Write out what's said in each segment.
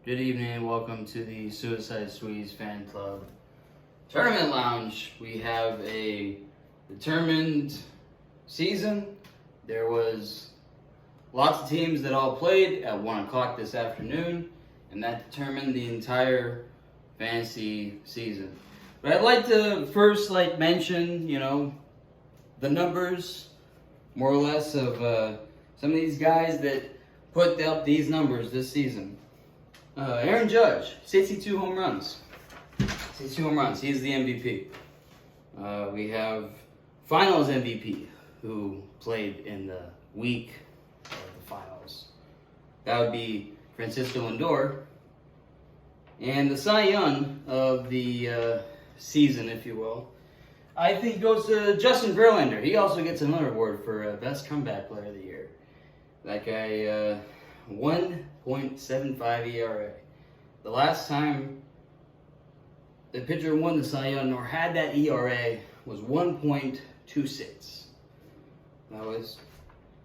Good evening and welcome to the Suicide Squeeze Fan Club Tournament Lounge. We have a determined season. There was lots of teams that all played at 1 o'clock this afternoon, and that determined the entire fantasy season. But I'd like to first mention, the numbers, more or less, of some of these guys that put up these numbers this season. Aaron Judge, 62 home runs. 62 home runs. He's the MVP. We have Finals MVP, who played in the week of the finals. That would be Francisco Lindor. And the Cy Young of the season, if you will, I think goes to Justin Verlander. He also gets another award for Best Comeback Player of the Year. That guy, 1.75 ERA. The last time the pitcher won the Cy Young or had that ERA was 1.26. That was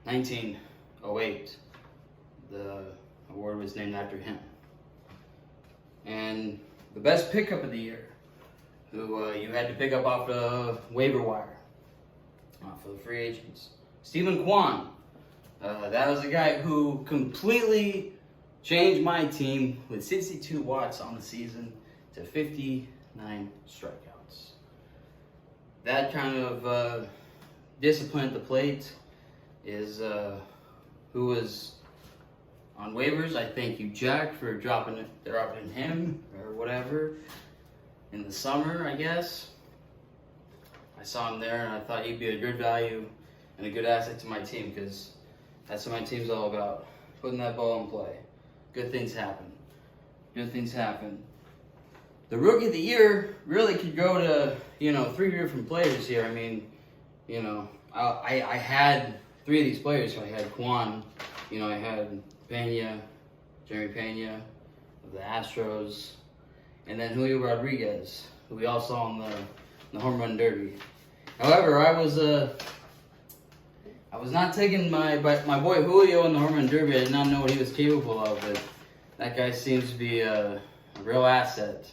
1908. The award was named after him. And the best pickup of the year, who you had to pick up off the waiver wire, for the free agents, Stephen Kwan. That was a guy who completely changed my team with 62 watts on the season to 59 strikeouts. That kind of discipline at the plate is who was on waivers. I thank you, Jack, for dropping him or whatever in the summer, I guess. I saw him there and I thought he'd be a good value and a good asset to my team, because that's what my team's all about. Putting that ball in play. Good things happen. Good things happen. The Rookie of the Year really could go to, 3 different players here. I mean, I had 3 of these players. So I had Kwan, I had Pena, Jeremy Pena of the Astros, and then Julio Rodriguez, who we all saw in the home run derby. However, I was not taking my boy Julio in the home run derby. I did not know what he was capable of, but that guy seems to be a real asset.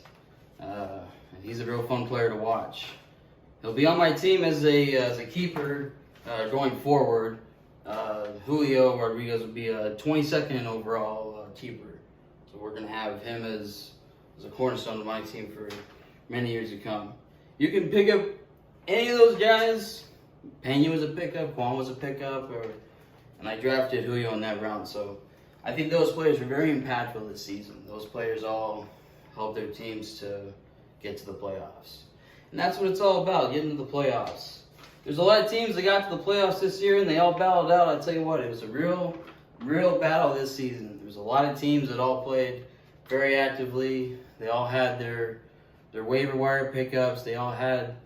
And he's a real fun player to watch. He'll be on my team as a keeper going forward. Julio Rodriguez will be a 22nd overall keeper. So we're going to have him as a cornerstone of my team for many years to come. You can pick up any of those guys. Pena was a pickup, Kwan was a pickup, and I drafted Julio in that round. So I think those players were very impactful this season. Those players all helped their teams to get to the playoffs. And that's what it's all about, getting to the playoffs. There's a lot of teams that got to the playoffs this year, and they all battled out. I'll tell you what, it was a real battle this season. There was a lot of teams that all played very actively. They all had their waiver wire pickups. They all had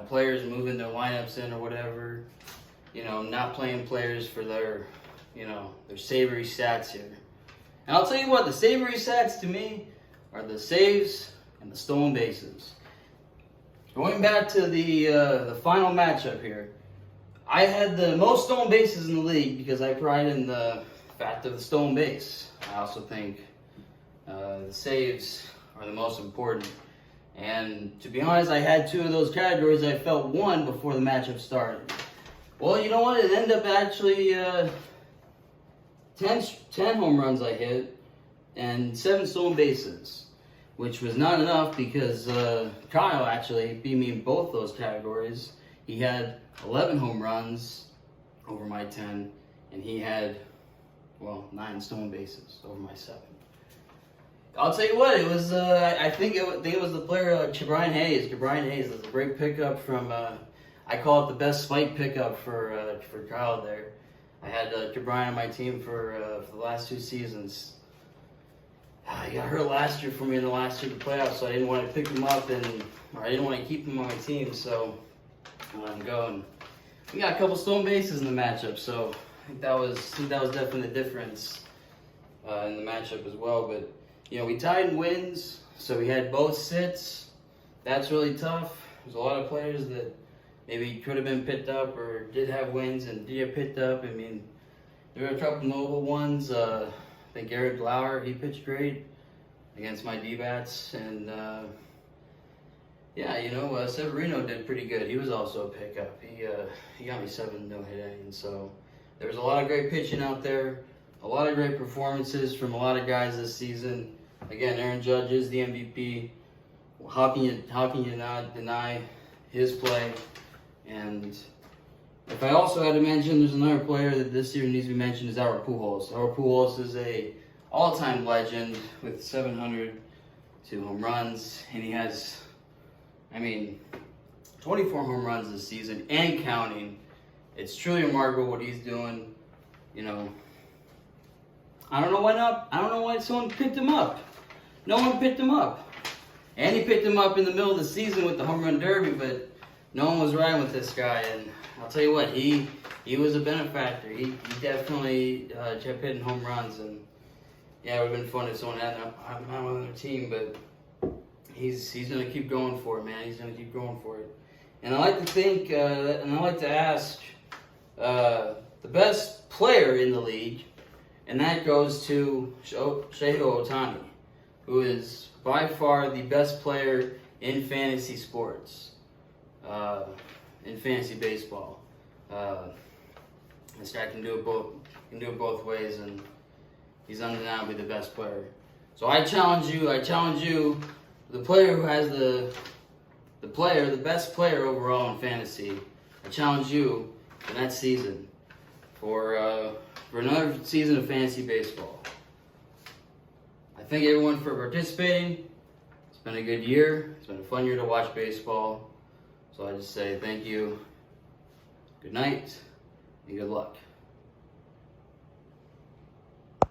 players moving their lineups in or whatever. Not playing players for their savory stats here. And I'll tell you what, the savory stats to me are the saves and the stolen bases. Going back to the final matchup here, I had the most stolen bases in the league because I pride in the fact of the stolen base. I also think the saves are the most important. And to be honest, I had 2 of those categories. I felt one before the matchup started. Well, you know what? It ended up actually 10 home runs I hit and 7 stolen bases, which was not enough because Kyle actually beat me in both those categories. He had 11 home runs over my 10, and he had, 9 stolen bases over my 7. I'll tell you what, it was, I think it was the player, Ke'Bryan Hayes. Ke'Bryan Hayes is a great pickup from, I call it the best spike pickup for Kyle there. I had Ke'Bryan on my team for the last 2 seasons. He got hurt last year for me in the last year of the playoffs, so I didn't want to pick him up, or I didn't want to keep him on my team, so I let him go. And we got a couple stolen bases in the matchup, so I think that was definitely the difference in the matchup as well. But we tied in wins, so we had both sits. That's really tough. There's a lot of players that maybe could have been picked up or did have wins and did get picked up. I mean, there were a couple notable ones. think Eric Lauer, he pitched great against my D-bats. And yeah, you know, Severino did pretty good. He was also a pickup. He got me 7 no-hit innings. So there was a lot of great pitching out there, a lot of great performances from a lot of guys this season. Again, Aaron Judge is the MVP. How can you not deny his play? And if I also had to mention, there's another player that this year needs to be mentioned, is Albert Pujols. Albert Pujols is a all-time legend with 702 home runs, and he has, 24 home runs this season and counting. It's truly remarkable what he's doing. You know, I don't know why someone picked him up. No one picked him up. And he picked him up in the middle of the season with the home run derby, but no one was riding with this guy. And I'll tell you what, he was a benefactor. He definitely kept hitting home runs. And yeah, it would have been fun if someone had him on their team, but he's going to keep going for it, man. He's going to keep going for it. And I like to think, and I like to ask the best player in the league, and that goes to Shohei Ohtani, who is by far the best player in fantasy sports, in fantasy baseball. This guy can do it both ways, and he's undeniably the best player. So I challenge you, the player who has the best player overall in fantasy. I challenge you for next season for another season of fantasy baseball. I thank everyone for participating. It's been a good year. It's been a fun year to watch baseball. So I just say thank you, good night, and good luck.